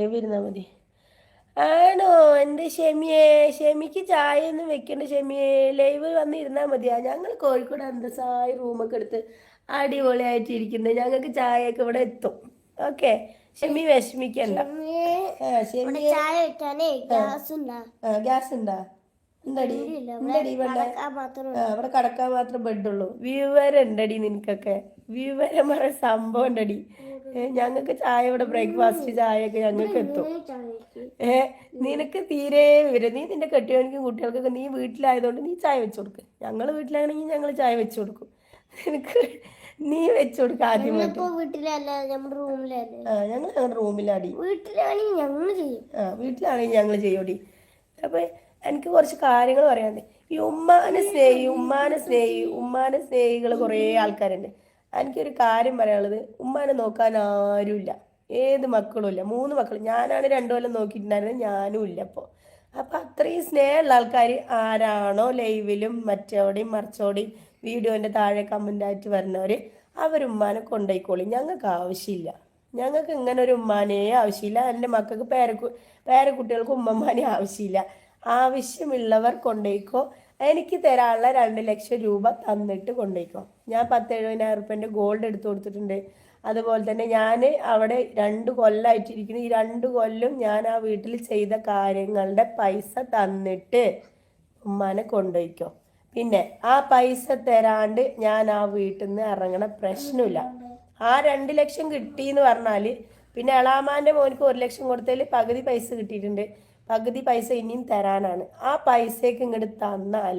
ഇരുന്നാൽ മതി. ആണോ എൻ്റെ ഷെമിയെ? ഷെമിക്ക് ചായ ഒന്നും വെക്കണ്ട ഷെമിയെ, ലൈവ് വന്നിരുന്നാൽ മതിയാ. ഞങ്ങൾ കോഴിക്കോട് അന്തസ്സായി റൂമൊക്കെ എടുത്ത് അടിപൊളിയായിട്ട് ഇരിക്കുന്നത്. ഞങ്ങൾക്ക് ചായയൊക്കെ ഇവിടെ എത്തും. ഓക്കെ, ഷെമി വിഷമിക്കണ്ട. ഷെമിയെ ഗ്യാസ് ഉണ്ടാ? ഉണ്ടടി ഉണ്ടടി ഇവിടെ കടക്കാൻ മാത്രം ബെഡുള്ളൂ. വിവരം ഉണ്ടടി നിനക്കൊക്കെ? വിവരം പറഞ്ഞ സംഭവം ഉണ്ടടി. ഞങ്ങൾക്ക് ചായ ഇവിടെ ബ്രേക്ക്ഫാസ്റ്റ് ചായയൊക്കെ ഞങ്ങൾക്ക് എത്തും. നിനക്ക് തീരെ വിവരം. നീ നിന്റെ കെട്ടിയവനിക്കും കുട്ടികൾക്കൊക്കെ നീ വീട്ടിലായതുകൊണ്ട് നീ ചായ വെച്ചു കൊടുക്കും. ഞങ്ങൾ വീട്ടിലാണെങ്കിൽ ഞങ്ങൾ ചായ വെച്ചു കൊടുക്കും. നിനക്ക് നീ വെച്ചു കൊടുക്ക ആദ്യമായിട്ട്. ഞങ്ങൾ ഞങ്ങളുടെ റൂമിലാടി. വീട്ടിലാണെങ്കിൽ ഞങ്ങൾ ചെയ്യോടി. അപ്പൊ എനിക്ക് കുറച്ച് കാര്യങ്ങൾ പറയാനുണ്ട്. ഈ ഉമ്മാനെ സ്നേഹികൾ കുറേ ആൾക്കാരുണ്ട്. എനിക്കൊരു കാര്യം പറയാനുള്ളത്, ഉമ്മാനെ നോക്കാൻ ആരുമില്ല. ഏത് മക്കളും ഇല്ല. 3 മക്കൾ. ഞാനാണ് 2 കൊല്ലം നോക്കിയിട്ടുണ്ടായിരുന്നത്. ഞാനും ഇല്ല അപ്പോൾ. അത്രയും സ്നേഹമുള്ള ആൾക്കാർ ആരാണോ ലൈവിലും മറ്റോടെയും മറിച്ചോടെയും വീഡിയോൻ്റെ താഴെ കമൻ്റായിട്ട് വരുന്നവർ, അവരുമ്മാനെ കൊണ്ടുപോയിക്കോളി. ഞങ്ങൾക്ക് ആവശ്യമില്ല. ഞങ്ങൾക്ക് ഇങ്ങനെ ഒരു ഉമ്മാനേ ആവശ്യമില്ല. എൻ്റെ മക്കൾക്ക് പേരക്കുട്ടികൾക്ക് ഉമ്മമാനെ ആവശ്യമില്ല. ആവശ്യമുള്ളവർ കൊണ്ടുപോയിക്കോ. എനിക്ക് തരാനുള്ള 2 ലക്ഷം രൂപ തന്നിട്ട് കൊണ്ടുപോയിക്കോ. ഞാൻ 10,70,000 റുപ്യൻ്റെ ഗോൾഡ് എടുത്തു കൊടുത്തിട്ടുണ്ട്. അതുപോലെ തന്നെ ഞാൻ അവിടെ 2 കൊല്ലമായിട്ടിരിക്കുന്നു. ഈ 2 കൊല്ലം ഞാൻ ആ വീട്ടിൽ ചെയ്ത കാര്യങ്ങളുടെ പൈസ തന്നിട്ട് ഉമ്മാനെ കൊണ്ടുപോയിക്കോ. പിന്നെ ആ പൈസ തരാണ്ട് ഞാൻ ആ വീട്ടിൽ നിന്ന് ഇറങ്ങണ പ്രശ്നമില്ല. ആ 2 ലക്ഷം കിട്ടിയെന്ന് പറഞ്ഞാൽ പിന്നെ എളാമാൻ്റെ മോനിക്ക് 1 ലക്ഷം കൊടുത്തതിൽ പകുതി പൈസ കിട്ടിയിട്ടുണ്ട്. പകുതി പൈസ ഇനിയും തരാനാണ്. ആ പൈസയ്ക്ക് ഇങ്ങോട്ട് തന്നാൽ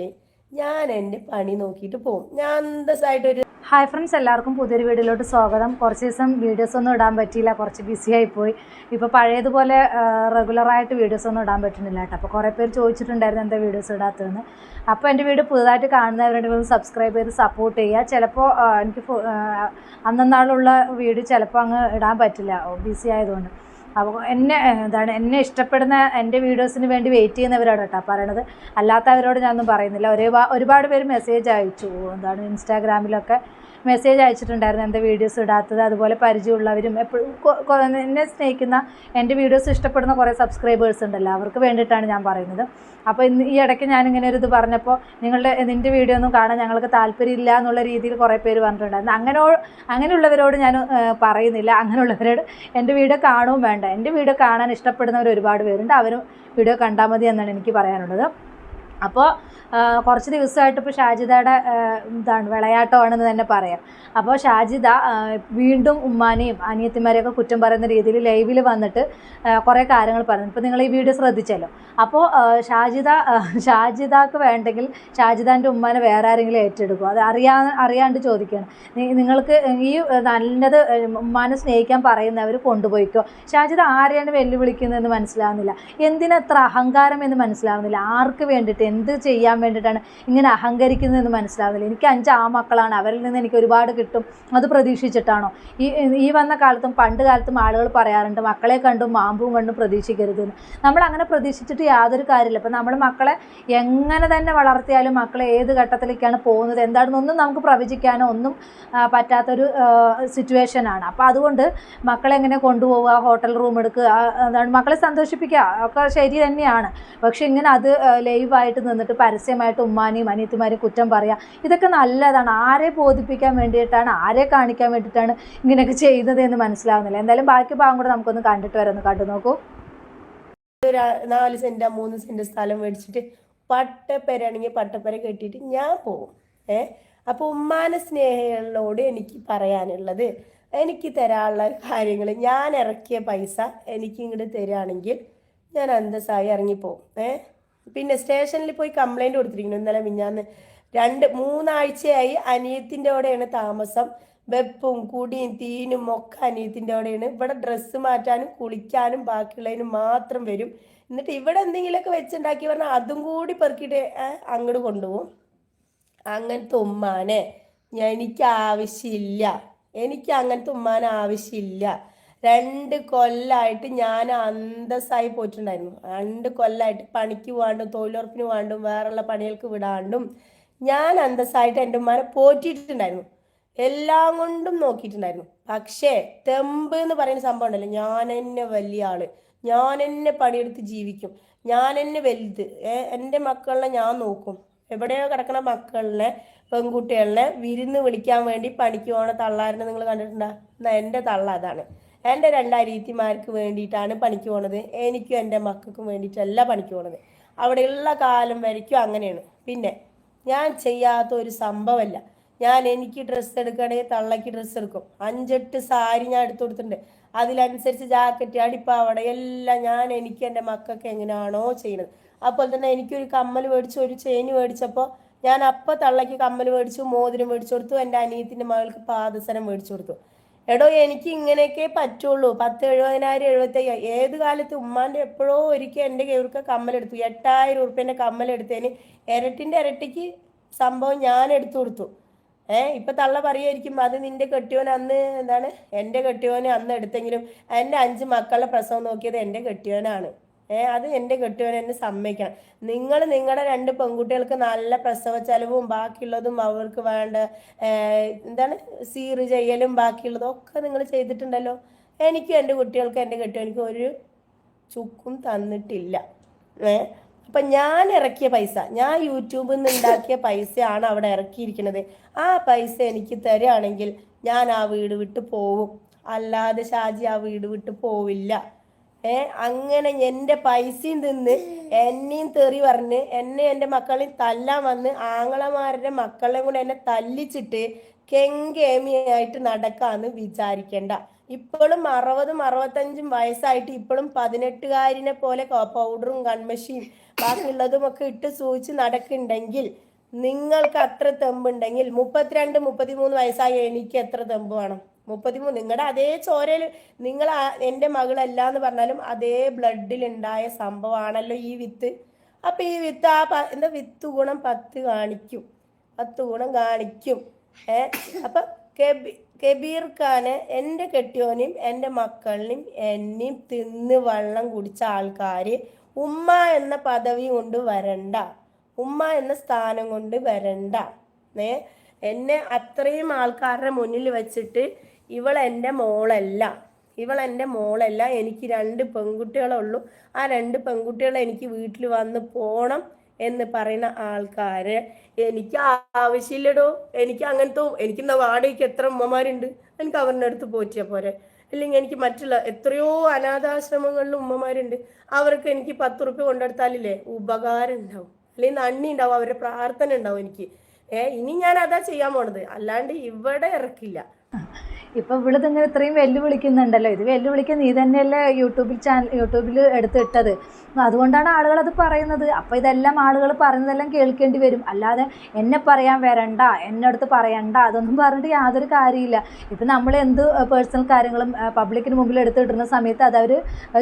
ഞാൻ എൻ്റെ പണി നോക്കിയിട്ട് പോകും. ഞാൻ അന്തസ്സായിട്ടൊരു ഹായ് ഫ്രണ്ട്സ്, എല്ലാവർക്കും പുതിയൊരു വീഡിയോയിലോട്ട് സ്വാഗതം. കുറച്ച് ദിവസം വീഡിയോസ് ഒന്നും ഇടാൻ പറ്റിയില്ല, കുറച്ച് ബിസി ആയിപ്പോയി. ഇപ്പോൾ പഴയതുപോലെ റെഗുലറായിട്ട് വീഡിയോസ് ഒന്നും ഇടാൻ പറ്റുന്നില്ല കേട്ടോ. അപ്പോൾ കുറേ പേര് ചോദിച്ചിട്ടുണ്ടായിരുന്നു എന്താ വീഡിയോസ് ഇടാത്തതെന്ന്. അപ്പോൾ എൻ്റെ വീഡിയോ പുതുതായിട്ട് കാണുന്നവരുടെ ഒന്ന് സബ്സ്ക്രൈബ് ചെയ്ത് സപ്പോർട്ട് ചെയ്യുക. ചിലപ്പോൾ എനിക്ക് അന്നാളുള്ള വീഡിയോ ചിലപ്പോൾ അങ്ങ് ഇടാൻ പറ്റില്ല, ബിസി ആയതുകൊണ്ട്. അപ്പോൾ എന്നെ ഇഷ്ടപ്പെടുന്ന എൻ്റെ വീഡിയോസിന് വേണ്ടി വെയിറ്റ് ചെയ്യുന്നവരോട് കേട്ടോ പറയണത്. അല്ലാത്തവരോട് ഞാനൊന്നും പറയുന്നില്ല. ഒരുപാട് പേര് മെസ്സേജ് അയച്ചു, ഇൻസ്റ്റാഗ്രാമിലൊക്കെ മെസ്സേജ് അയച്ചിട്ടുണ്ടായിരുന്നു എന്താ വീഡിയോസ് ഇടാത്തത്. അതുപോലെ പരിചയമുള്ളവരും എപ്പോഴും എന്നെ സ്നേഹിക്കുന്ന എൻ്റെ വീഡിയോസ് ഇഷ്ടപ്പെടുന്ന കുറേ സബ്സ്ക്രൈബേഴ്സ് ഉണ്ടല്ലോ, അവർക്ക് വേണ്ടിയിട്ടാണ് ഞാൻ പറയുന്നത്. അപ്പോൾ ഈ ഇടയ്ക്ക് ഞാനിങ്ങനെ ഒരു ഇത് പറഞ്ഞപ്പോൾ നിൻ്റെ വീഡിയോ ഒന്നും കാണാൻ ഞങ്ങൾക്ക് താല്പര്യമില്ല എന്നുള്ള രീതിയിൽ കുറേ പേര് പറഞ്ഞിട്ടുണ്ടായിരുന്നു. അങ്ങനെയുള്ളവരോട് ഞാൻ പറയുന്നില്ല. അങ്ങനെയുള്ളവരോട് എൻ്റെ വീഡിയോ കാണുകയും വേണ്ട. എൻ്റെ വീഡിയോ കാണാൻ ഇഷ്ടപ്പെടുന്നവർ ഒരുപാട് പേരുണ്ട്. അവരും വീഡിയോ കണ്ടാൽ മതി എന്നാണ് എനിക്ക് പറയാനുള്ളത്. അപ്പോൾ കുറച്ച് ദിവസമായിട്ട് ഇപ്പോൾ ഷാജിദയുടെ വിളയാട്ടമാണെന്ന് തന്നെ പറയാം. അപ്പോൾ ഷാജിദ വീണ്ടും ഉമ്മാനെയും അനിയത്തിമാരെയൊക്കെ കുറ്റം പറയുന്ന രീതിയിൽ ലൈവിൽ വന്നിട്ട് കുറേ കാര്യങ്ങൾ പറഞ്ഞു. ഇപ്പോൾ നിങ്ങൾ ഈ വീഡിയോ ശ്രദ്ധിച്ചല്ലോ. അപ്പോൾ ഷാജിദക്ക് വേണ്ടെങ്കിൽ ഷാജിദാൻ്റെ ഉമ്മാനെ വേറെ ആരെങ്കിലും ഏറ്റെടുക്കും. അത് അറിയാണ്ട് ചോദിക്കുകയാണ്. നിങ്ങൾക്ക് ഈ നല്ലത് ഉമ്മാനെ സ്നേഹിക്കാൻ പറയുന്നവർ കൊണ്ടുപോയിക്കോ. ഷാജിദ ആരെയാണ് വെല്ലുവിളിക്കുന്നതെന്ന് മനസ്സിലാവുന്നില്ല. എന്തിനത്ര അഹങ്കാരം എന്ന് മനസ്സിലാവുന്നില്ല. ആർക്ക് വേണ്ടിയിട്ട് എന്ത് ചെയ്യാൻ വേണ്ടിയിട്ടാണ് ഇങ്ങനെ അഹങ്കരിക്കുന്നതെന്ന് മനസ്സിലാവുന്നില്ല. എനിക്ക് 5 ആമക്കളാണ്, അവരിൽ നിന്ന് എനിക്ക് ഒരുപാട് കിട്ടും, അത് പ്രതീക്ഷിച്ചിട്ടാണോ? ഈ വന്ന കാലത്തും പണ്ട് കാലത്തും ആളുകൾ പറയാറുണ്ട് മക്കളെ കണ്ടും മാമ്പും കണ്ടും പ്രതീക്ഷിക്കരുതെന്ന്. നമ്മൾ അങ്ങനെ പ്രതീക്ഷിച്ചിട്ട് യാതൊരു കാര്യമില്ല. ഇപ്പം നമ്മൾ മക്കളെ എങ്ങനെ തന്നെ വളർത്തിയാലും മക്കളെ ഏത് ഘട്ടത്തിലേക്കാണ് പോകുന്നത് എന്താണെന്നൊന്നും നമുക്ക് പ്രവചിക്കാനോ ഒന്നും പറ്റാത്തൊരു സിറ്റുവേഷനാണ്. അപ്പോൾ അതുകൊണ്ട് മക്കളെ എങ്ങനെ കൊണ്ടുപോവുക, ഹോട്ടൽ റൂം എടുക്കുക, മക്കളെ സന്തോഷിപ്പിക്കുക ഒക്കെ ശരി തന്നെയാണ്. പക്ഷെ ഇങ്ങനെ അത് ലൈവായിട്ട് നിന്നിട്ട് പരസ്യമായിട്ട് ഉമ്മാനെയും അനിയത്തിമാരെയും കുറ്റം പറയുക, ഇതൊക്കെ നല്ലതാണ്. ആരെ ബോധിപ്പിക്കാൻ വേണ്ടിയിട്ടാണ്, ആരെ കാണിക്കാൻ വേണ്ടിയിട്ടാണ് ഇങ്ങനെയൊക്കെ ചെയ്യുന്നത് എന്ന് മനസ്സിലാവുന്നില്ല. എന്തായാലും ബാക്കി ഭാഗം കൂടെ നമുക്കൊന്ന് കണ്ടിട്ട് വരാം. കണ്ടു നോക്കൂ. 4 സെന്റ് 3 സെന്റ് സ്ഥലം മേടിച്ചിട്ട് പട്ടപ്പേരാണെങ്കിൽ പട്ടപ്പര കെട്ടിയിട്ട് ഞാൻ പോകും. അപ്പോൾ ഉമ്മാനെ സ്നേഹികളോട് എനിക്ക് പറയാനുള്ളത്, എനിക്ക് തരാനുള്ള കാര്യങ്ങൾ, ഞാൻ ഇറക്കിയ പൈസ എനിക്ക് ഇങ്ങോട്ട് തരികയാണെങ്കിൽ ഞാൻ അന്തസ്സായി ഇറങ്ങിപ്പോവും. പിന്നെ സ്റ്റേഷനിൽ പോയി കംപ്ലൈൻറ്റ് കൊടുത്തിരിക്കുന്നു. ഇന്നലെ മിഞ്ഞാന്ന് 2-3 ആഴ്ചയായി അനിയത്തിൻ്റെ കൂടെയാണ് താമസം. വെപ്പും കുടിയും തീനും ഒക്കെ അനിയത്തിൻ്റെ കൂടെയാണ്. ഇവിടെ ഡ്രസ്സ് മാറ്റാനും കുളിക്കാനും ബാക്കിയുള്ളതിനും മാത്രം വരും. എന്നിട്ട് ഇവിടെ എന്തെങ്കിലുമൊക്കെ വെച്ചുണ്ടാക്കി പറഞ്ഞാൽ അതും കൂടി പെറുക്കിയിട്ട് അങ്ങോട്ട് കൊണ്ടുപോകും. അങ്ങനത്തെ ഉമ്മാനെ എനിക്ക് ആവശ്യമില്ല. എനിക്ക് അങ്ങനത്തെ ഉമ്മാനെ ആവശ്യമില്ല. 2 കൊല്ലമായിട്ട് ഞാൻ അന്തസ്സായി പോയിട്ടുണ്ടായിരുന്നു. 2 കൊല്ലമായിട്ട് പണിക്ക് പോകാണ്ടും തൊഴിലുറപ്പിന് പോകാണ്ടും വേറെയുള്ള പണികൾക്ക് വിടാണ്ടും ഞാൻ അന്തസ്സായിട്ട് എൻ്റെ ഉമ്മാനെ പോറ്റിയിട്ടുണ്ടായിരുന്നു. എല്ലാം കൊണ്ടും നോക്കിയിട്ടുണ്ടായിരുന്നു. പക്ഷേ തെമ്പ് എന്ന് പറയുന്ന സംഭവം ഉണ്ടല്ലോ, ഞാൻ തന്നെ വലിയ ആള്, ഞാൻ എന്നെ പണിയെടുത്ത് ജീവിക്കും, ഞാൻ എന്നെ വലുത്. എൻ്റെ മക്കളെ ഞാൻ നോക്കും. എവിടെയോ കിടക്കണ മക്കളിനെ, പെൺകുട്ടികളിനെ വിരുന്ന് വിളിക്കാൻ വേണ്ടി പണിക്ക് പോണ തള്ളാരനെ നിങ്ങൾ കണ്ടിട്ടുണ്ടോ? എന്നാ എൻ്റെ തള്ള അതാണ്. എൻ്റെ രണ്ടരീത്തിമാർക്ക് വേണ്ടിയിട്ടാണ് പണിക്ക് പോണത്. എനിക്കും എൻ്റെ മക്കൾക്കും വേണ്ടിയിട്ടല്ല പണിക്ക് പോണത്. അവിടെയുള്ള കാലം വരയ്ക്കും അങ്ങനെയാണ്. പിന്നെ ഞാൻ ചെയ്യാത്ത ഒരു സംഭവമല്ല. എനിക്ക് ഡ്രസ്സ് എടുക്കണമെങ്കിൽ തള്ളക്ക് ഡ്രസ്സ് എടുക്കും. 5-8 സാരി ഞാൻ എടുത്തു കൊടുത്തിട്ടുണ്ട്. അതിനനുസരിച്ച് ജാക്കറ്റ്, അടിപ്പാവട എല്ലാം എനിക്ക് എൻ്റെ മക്കൾക്ക് എങ്ങനെയാണോ ചെയ്യുന്നത്. അപ്പോൾ തന്നെ എനിക്കൊരു കമ്മൽ മേടിച്ചു, ഒരു ചെയിൻ മേടിച്ചപ്പോൾ ഞാൻ അപ്പം തള്ളക്ക് കമ്മൽ മേടിച്ചു, മോതിരം മേടിച്ചു കൊടുത്തു. എൻ്റെ അനിയത്തിൻ്റെ മകൾക്ക് പാദസരം മേടിച്ചു കൊടുത്തു. എടോ, എനിക്ക് ഇങ്ങനെയൊക്കെ പറ്റുള്ളൂ. 10,70,000 75,000 ഏത് കാലത്ത് ഉമ്മാൻ്റെ എപ്പോഴോ ഒരിക്കൽ എൻ്റെ കയ്യിലൊക്കെ കമ്മലെടുത്തു. 8,000 ഉറുപ്പ്യൻ്റെ കമ്മലെടുത്തതിന് ഇരട്ടിൻ്റെ ഇരട്ടിക്ക് സംഭവം ഞാൻ എടുത്തു കൊടുത്തു. ഇപ്പൊ തള്ള പറയായിരിക്കും അത് നിന്റെ കെട്ടിയോൻ അന്ന് എന്താണ്, എൻ്റെ കെട്ടിയോന് അന്ന് എടുത്തെങ്കിലും എൻ്റെ 5 മക്കളുടെ പ്രസവം നോക്കിയത് എൻ്റെ കെട്ടിയോനാണ്. അത് എൻ്റെ കെട്ടിയോൻ എന്നെ സമ്മതിക്കണം. നിങ്ങൾ നിങ്ങളുടെ 2 പെൺകുട്ടികൾക്ക് നല്ല പ്രസവ ചെലവും ബാക്കിയുള്ളതും അവർക്ക് വേണ്ട എന്താണ് സീറ് ചെയ്യലും ബാക്കിയുള്ളതും ഒക്കെ നിങ്ങൾ ചെയ്തിട്ടുണ്ടല്ലോ. എനിക്കും എൻ്റെ കുട്ടികൾക്ക് എൻ്റെ കെട്ടിയോനിക്ക് ഒരു ചുക്കും തന്നിട്ടില്ല. അപ്പം ഞാൻ ഇറക്കിയ പൈസ, ഞാൻ യൂട്യൂബിൽ നിന്ന് ഉണ്ടാക്കിയ പൈസയാണ് അവിടെ ഇറക്കിയിരിക്കുന്നത്. ആ പൈസ എനിക്ക് തരികയാണെങ്കിൽ ഞാൻ ആ വീട് വിട്ട് പോവും. അല്ലാതെ ഷാജി ആ വീട് വിട്ട് പോവില്ല. അങ്ങനെ എൻ്റെ പൈസയും തിന്ന് എന്നെയും തെറി പറഞ്ഞ് എന്നെ എൻ്റെ മക്കളെയും തല്ലാൻ വന്ന് ആങ്ങളമാരുടെ മക്കളെയും കൂടെ എന്നെ തല്ലിച്ചിട്ട് കെങ്കേമിയായിട്ട് നടക്കാന്ന് വിചാരിക്കണ്ട. ഇപ്പോഴും 60-65 വയസ്സായിട്ട് ഇപ്പോഴും 18കാരിനെ പോലെ പൗഡറും കൺമഷിയും ബാക്കിയുള്ളതും ഒക്കെ ഇട്ട് സൂചിച്ച് നടക്കുന്നുണ്ടെങ്കിൽ നിങ്ങൾക്ക് അത്ര തെമ്പുണ്ടെങ്കിൽ 32-33 വയസ്സായ എനിക്ക് എത്ര തെമ്പ് വേണം? 33. നിങ്ങളുടെ അതേ ചോരയിൽ നിങ്ങൾ എൻ്റെ മകളല്ല എന്ന് പറഞ്ഞാലും അതേ ബ്ലഡിൽ ഉണ്ടായ സംഭവമാണല്ലോ ഈ വിത്ത്. അപ്പം ഈ വിത്ത് എന്താ വിത്ത് ഗുണം 10 കാണിക്കും, 10 ഗുണം കാണിക്കും. അപ്പം കബീർ ഖാന് എൻ്റെ കെട്ടിയോനെയും എൻ്റെ മക്കളിനെയും എന്നെയും തിന്ന് വെള്ളം കുടിച്ച ആൾക്കാർ ഉമ്മ എന്ന പദവി കൊണ്ട് വരണ്ട, ഉമ്മ എന്ന സ്ഥാനം കൊണ്ട് വരണ്ട. എന്നെ അത്രയും ആൾക്കാരുടെ മുന്നിൽ വെച്ചിട്ട് ഇവളെൻ്റെ മോളല്ല, ഇവളെൻ്റെ മോളല്ല, എനിക്ക് 2 പെൺകുട്ടികളുള്ളൂ, ആ 2 പെൺകുട്ടികളെ എനിക്ക് വീട്ടിൽ വന്ന് പോകണം എന്ന് പറയുന്ന ആൾക്കാര് എനിക്ക് ആവശ്യമില്ലടോ. എനിക്ക് അങ്ങനത്തെ എനിക്കെന്താ വാടകയ്ക്ക് എത്ര ഉമ്മമാരുണ്ട്, എനിക്ക് അവരുടെ അടുത്ത് പോറ്റിയാൽ പോരെ. അല്ലെങ്കിൽ എനിക്ക് മറ്റുള്ള എത്രയോ അനാഥാശ്രമങ്ങളിലും ഉമ്മമാരുണ്ട്, അവർക്ക് എനിക്ക് 10 ഉറുപ്പ്യ കൊണ്ടെടുത്താലില്ലേ ഉപകാരം ഉണ്ടാവും, അല്ലെങ്കിൽ നന്ദി ഉണ്ടാവും, അവരുടെ പ്രാർത്ഥന ഉണ്ടാവും എനിക്ക്. ഇനി ഞാൻ അതാ ചെയ്യാൻ പോണത്, അല്ലാണ്ട് ഇവിടെ ഇറക്കില്ല. ഇപ്പം ഇവളിതിങ്ങനെ ഇത്രയും വെല്ലുവിളിക്കുന്നുണ്ടല്ലോ, ഇത് വെല്ലുവിളിക്കാൻ നീ തന്നെയല്ലേ യൂട്യൂബിൽ എടുത്തിട്ടത്. അതുകൊണ്ടാണ് ആളുകളത് പറയുന്നത്. അപ്പോൾ ഇതെല്ലാം ആളുകൾ പറയുന്നതെല്ലാം കേൾക്കേണ്ടി വരും. അല്ലാതെ എന്നെ പറയാൻ വരണ്ട, എന്നെ അടുത്ത് പറയണ്ട, അതൊന്നും പറഞ്ഞിട്ട് യാതൊരു കാര്യമില്ല. ഇപ്പം നമ്മൾ എന്ത് പേഴ്സണൽ കാര്യങ്ങളും പബ്ലിക്കിന് മുമ്പിൽ എടുത്തിടുന്ന സമയത്ത് അതവർ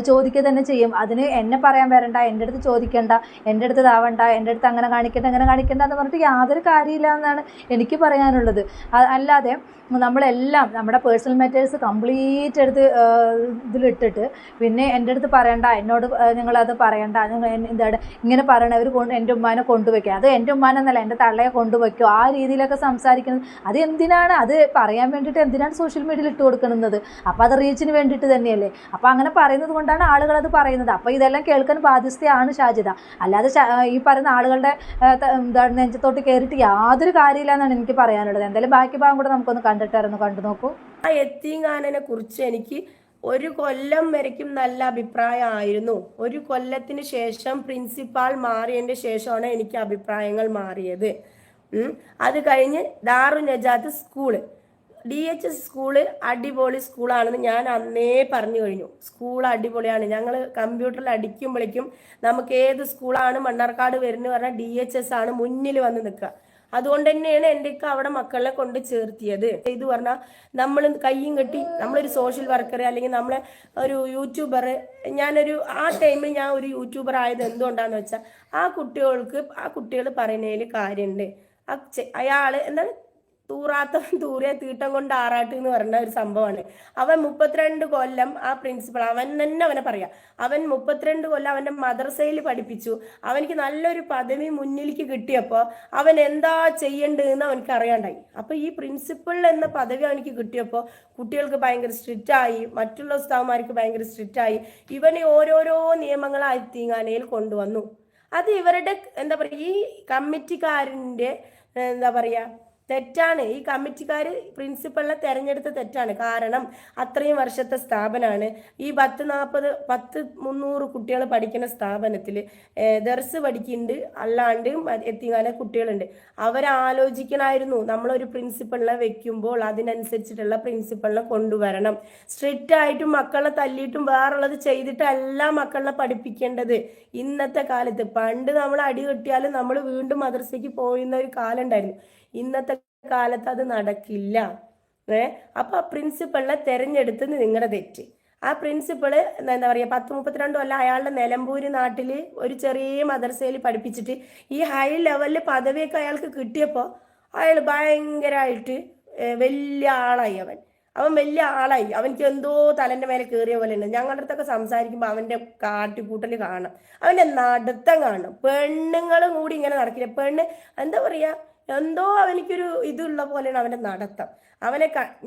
ചോദിക്കുക തന്നെ ചെയ്യും. അതിന് എന്നെ പറയാൻ വരണ്ട, എൻ്റെ അടുത്ത് ചോദിക്കേണ്ട, എൻ്റെ അടുത്ത് ഇതാവണ്ട, എൻ്റെ അടുത്ത് അങ്ങനെ കാണിക്കേണ്ട എന്ന് പറഞ്ഞിട്ട് യാതൊരു കാര്യമില്ല എന്നാണ് എനിക്ക് പറയാനുള്ളത്. അല്ലാതെ നമ്മളെല്ലാം നമ്മുടെ പേഴ്സണൽ മാറ്റേഴ്സ് കംപ്ലീറ്റ് എടുത്ത് ഇതിലിട്ടിട്ട് പിന്നെ എൻ്റെ അടുത്ത് പറയണ്ട, എന്നോട് നിങ്ങളത് പറയണ്ട, എന്താണ് ഇങ്ങനെ പറയണവർ എൻ്റെ ഉമ്മാനെ കൊണ്ടുവയ്ക്കുക, അത് എൻ്റെ ഉമ്മാനെന്നല്ല എൻ്റെ തള്ളയെ കൊണ്ടുവയ്ക്കുക, ആ രീതിയിലൊക്കെ സംസാരിക്കുന്നത് അത് എന്തിനാണ്? അത് പറയാൻ വേണ്ടിയിട്ട് എന്തിനാണ് സോഷ്യൽ മീഡിയയിൽ ഇട്ട് കൊടുക്കുന്നത്? അപ്പോൾ അത് റീച്ചിന് വേണ്ടിയിട്ട് തന്നെയല്ലേ. അപ്പോൾ അങ്ങനെ പറയുന്നത് കൊണ്ടാണ് ആളുകളത് പറയുന്നത്. അപ്പോൾ ഇതെല്ലാം കേൾക്കാൻ ബാധ്യസ്ഥയാണ് ഷാജിദ. അല്ലാതെ ഈ പറയുന്ന ആളുകളുടെ എന്താണ് നെഞ്ചത്തോട്ട് കയറിയിട്ട് യാതൊരു കാര്യമില്ല എന്നാണ് എനിക്ക് പറയാനുള്ളത്. എന്തായാലും ബാക്കി ഭാഗം കൂടെ നമുക്കൊന്ന് കണ്ടു നോക്കൂ. ആ യത്തീംഖാനനെ കുറിച്ച് എനിക്ക് 1 കൊല്ലം വരയ്ക്കും നല്ല അഭിപ്രായമായിരുന്നു. 1 കൊല്ലത്തിന് ശേഷം പ്രിൻസിപ്പാൾ മാറിയതിൻ്റെ ശേഷമാണ് എനിക്ക് അഭിപ്രായങ്ങൾ മാറിയത്. അത് കഴിഞ്ഞ് ദാറു നജാത്ത് സ്കൂള്, DHS സ്കൂള് അടിപൊളി സ്കൂളാണെന്ന് ഞാൻ അന്നേ പറഞ്ഞു കഴിഞ്ഞു. സ്കൂൾ അടിപൊളിയാണ്. ഞങ്ങൾ കമ്പ്യൂട്ടറിൽ അടിക്കുമ്പോഴേക്കും നമുക്ക് ഏത് സ്കൂളാണ് മണ്ണാർക്കാട് വരുന്നത് പറഞ്ഞാൽ DHS ആണ് മുന്നിൽ വന്ന് നിൽക്കുക. അതുകൊണ്ട് തന്നെയാണ് എൻ്റെയൊക്കെ അവിടെ മക്കളെ കൊണ്ട് ചേർത്തിയത്. ഇത് പറഞ്ഞാൽ നമ്മൾ കയ്യും കെട്ടി നമ്മളൊരു സോഷ്യൽ വർക്കർ അല്ലെങ്കിൽ നമ്മളെ ഒരു യൂട്യൂബർ, ആ ടൈമിൽ ഞാൻ ഒരു യൂട്യൂബർ ആയത് എന്തുകൊണ്ടാന്ന് വെച്ചാൽ ആ കുട്ടികൾ പറയുന്നതിൽ കാര്യമുണ്ട്. അയാൾ എന്താണ് തൂറാത്തവൻ തൂറിയ തീട്ടം കൊണ്ട് ആറാട്ട് എന്ന് പറഞ്ഞ ഒരു സംഭവമാണ്. അവൻ 32 കൊല്ലം ആ പ്രിൻസിപ്പൾ അവൻ തന്നെ അവനെ പറയാം, അവൻ 32 കൊല്ലം അവന്റെ മദ്രസയിൽ പഠിപ്പിച്ചു. അവനിക്ക് നല്ലൊരു പദവി മുന്നിലേക്ക് കിട്ടിയപ്പോൾ അവൻ എന്താ ചെയ്യേണ്ടതെന്ന് അവനക്ക് അറിയാണ്ടായി. അപ്പൊ ഈ പ്രിൻസിപ്പൾ എന്ന പദവി അവനിക്ക് കിട്ടിയപ്പോൾ കുട്ടികൾക്ക് ഭയങ്കര സ്ട്രിക്റ്റ് ആയി, മറ്റുള്ള ഉസ്താവന്മാർക്ക് ഭയങ്കര സ്ട്രിക്റ്റ് ആയി. ഇവനെ ഓരോരോ നിയമങ്ങളായി തീങ്ങാനയിൽ കൊണ്ടുവന്നു. അത് ഇവരുടെ എന്താ പറയുക, ഈ കമ്മിറ്റിക്കാരൻ്റെ എന്താ പറയുക തെറ്റാണ്. ഈ കമ്മിറ്റിക്കാർ പ്രിൻസിപ്പളിനെ തെരഞ്ഞെടുത്ത തെറ്റാണ്. കാരണം അത്രയും വർഷത്തെ സ്ഥാപനമാണ്. ഈ 300 കുട്ടികൾ പഠിക്കുന്ന സ്ഥാപനത്തിൽ ദർസ് പഠിക്കുന്നുണ്ട്, അല്ലാണ്ട് എത്തിങ്ങാനെ കുട്ടികളുണ്ട്. അവരാലോചിക്കണമായിരുന്നു, നമ്മളൊരു പ്രിൻസിപ്പളിനെ വെക്കുമ്പോൾ അതിനനുസരിച്ചിട്ടുള്ള പ്രിൻസിപ്പളിനെ കൊണ്ടുവരണം. സ്ട്രിക്റ്റ് ആയിട്ടും മക്കളെ തല്ലിയിട്ടും വേറുള്ളത് ചെയ്തിട്ടല്ല മക്കളെ പഠിപ്പിക്കേണ്ടത്. ഇന്നത്തെ കാലത്ത് പണ്ട് നമ്മൾ അടി കെട്ടിയാലും നമ്മൾ വീണ്ടും മദ്രസയ്ക്ക് പോയിരുന്ന ഒരു കാലം ഉണ്ടായിരുന്നു. ഇന്നത്തെ കാലത്ത് അത് നടക്കില്ല. അപ്പൊ പ്രിൻസിപ്പളിനെ തെരഞ്ഞെടുത്തത് നിങ്ങളുടെ തെറ്റ്. ആ പ്രിൻസിപ്പള് എന്താ പറയുക 10-32 കൊല്ലം അയാളുടെ നിലമ്പൂര് നാട്ടില് ഒരു ചെറിയ മദ്രസയിൽ പഠിപ്പിച്ചിട്ട് ഈ ഹൈ ലെവലില് പദവിയൊക്കെ അയാൾക്ക് കിട്ടിയപ്പോൾ അയാൾ ഭയങ്കരമായിട്ട് വലിയ ആളായി. അവൻ വലിയ ആളായി. അവനക്ക് എന്തോ തലന്റെ മേലെ കയറിയ പോലെ ഉണ്ട്. ഞങ്ങളുടെ അടുത്തൊക്കെ സംസാരിക്കുമ്പോൾ അവന്റെ കാട്ടിക്കൂട്ടൽ കാണാം, അവന്റെ നടത്തം കാണും. പെണ്ണുങ്ങളും കൂടി ഇങ്ങനെ നടക്കില്ല. പെണ്ണ് എന്താ പറയാ, എന്തോ അവനിക്കൊരു ഇതുള്ള പോലെയാണ് അവന്റെ നടത്തം.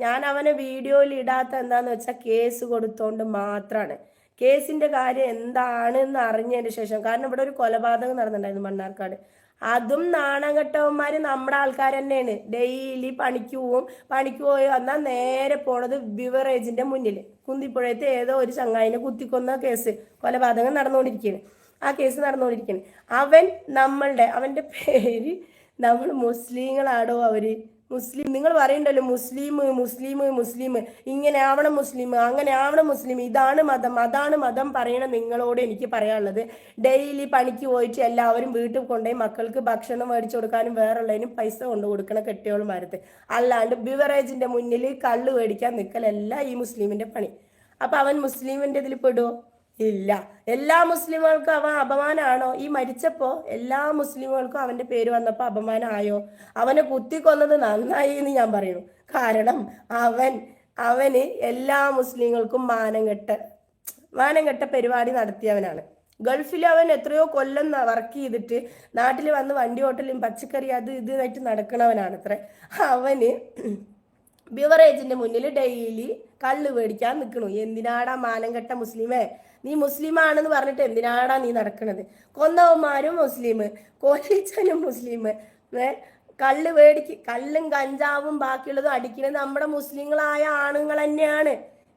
ഞാൻ അവനെ വീഡിയോയിൽ ഇടാത്ത എന്താന്ന് വെച്ചാൽ കേസ് കൊടുത്തോണ്ട് മാത്രമാണ്. കേസിന്റെ കാര്യം എന്താണെന്ന് അറിഞ്ഞതിന് ശേഷം, കാരണം ഇവിടെ ഒരു കൊലപാതകം നടന്നിട്ടുണ്ടായിരുന്നു മണ്ണാർക്കാട്. അതും നാണംകെട്ടവന്മാര് നമ്മുടെ ആൾക്കാർ തന്നെയാണ്. ഡെയിലി പണിക്ക് പോയി വന്നാൽ നേരെ പോണത് ബിവറേജിന്റെ മുന്നിൽ കുന്തിപ്പുഴയത്തെ ഏതോ ഒരു ചങ്ങായിനെ കുത്തിക്കൊന്ന കേസ്, കൊലപാതകം നടന്നുകൊണ്ടിരിക്കുകയാണ്. ആ കേസ് നടന്നുകൊണ്ടിരിക്കുകയാണ്. അവന്റെ പേര് നമ്മൾ മുസ്ലിങ്ങളാടോ, അവര് മുസ്ലിം. നിങ്ങൾ പറയണ്ടല്ലോ മുസ്ലിം ഇങ്ങനെ ആവണം, മുസ്ലിം അങ്ങനെ ആവണം, മുസ്ലിം ഇതാണ് മതം അതാണ് മതം പറയണ നിങ്ങളോട് എനിക്ക് പറയാനുള്ളത്, ഡെയിലി പണിക്ക് പോയിട്ട് എല്ലാവരും വീട്ടിൽ കൊണ്ടുപോയി മക്കൾക്ക് ഭക്ഷണം മേടിച്ചു കൊടുക്കാനും വേറുള്ളതിനും പൈസ കൊണ്ടു കൊടുക്കണം കെട്ടിയോളുമാരത്ത്. അല്ലാണ്ട് ബിവറേജിന്റെ മുന്നിൽ കള്ള് മേടിക്കാൻ നിൽക്കലല്ല ഈ മുസ്ലിമിന്റെ പണി. അപ്പൊ അവൻ മുസ്ലിമിന്റെ ഇതിൽ പെടുവോ? ഇല്ല. എല്ലാ മുസ്ലിമുകൾക്കും അവൻ അപമാനമാണോ? ഈ മരിച്ചപ്പോ എല്ലാ മുസ്ലിമുകൾക്കും അവന്റെ പേര് വന്നപ്പോ അപമാനമായോ? അവനെ കുത്തിക്കൊന്നത് നന്നായി എന്ന് ഞാൻ പറയുന്നു. കാരണം അവന് എല്ലാ മുസ്ലിങ്ങൾക്കും മാനം കെട്ട പരിപാടി നടത്തിയവനാണ്. ഗൾഫിൽ അവൻ എത്രയോ കൊല്ലം വർക്ക് ചെയ്തിട്ട് നാട്ടിൽ വന്ന് വണ്ടി ഹോട്ടലും പച്ചക്കറി അത് ഇതായിട്ട് നടക്കണവനാണ് അത്ര. അവന് ബിവറേജിന്റെ മുന്നിൽ ഡെയിലി കള്ള് മേടിക്കാൻ നിൽക്കണു. എന്തിനാടാ മാനം കെട്ട മുസ്ലിമേ, നീ മുസ്ലിമാണെന്ന് പറഞ്ഞിട്ട് എന്തിനാടാ നീ നടക്കണത്? കൊന്നവന്മാരും മുസ്ലിം, കോലീച്ചനും മുസ്ലിം, കള്ളും കഞ്ചാവും ബാക്കിയുള്ളതും അടിക്കുന്നത് നമ്മുടെ മുസ്ലിങ്ങളായ ആണുങ്ങൾ തന്നെയാണ്.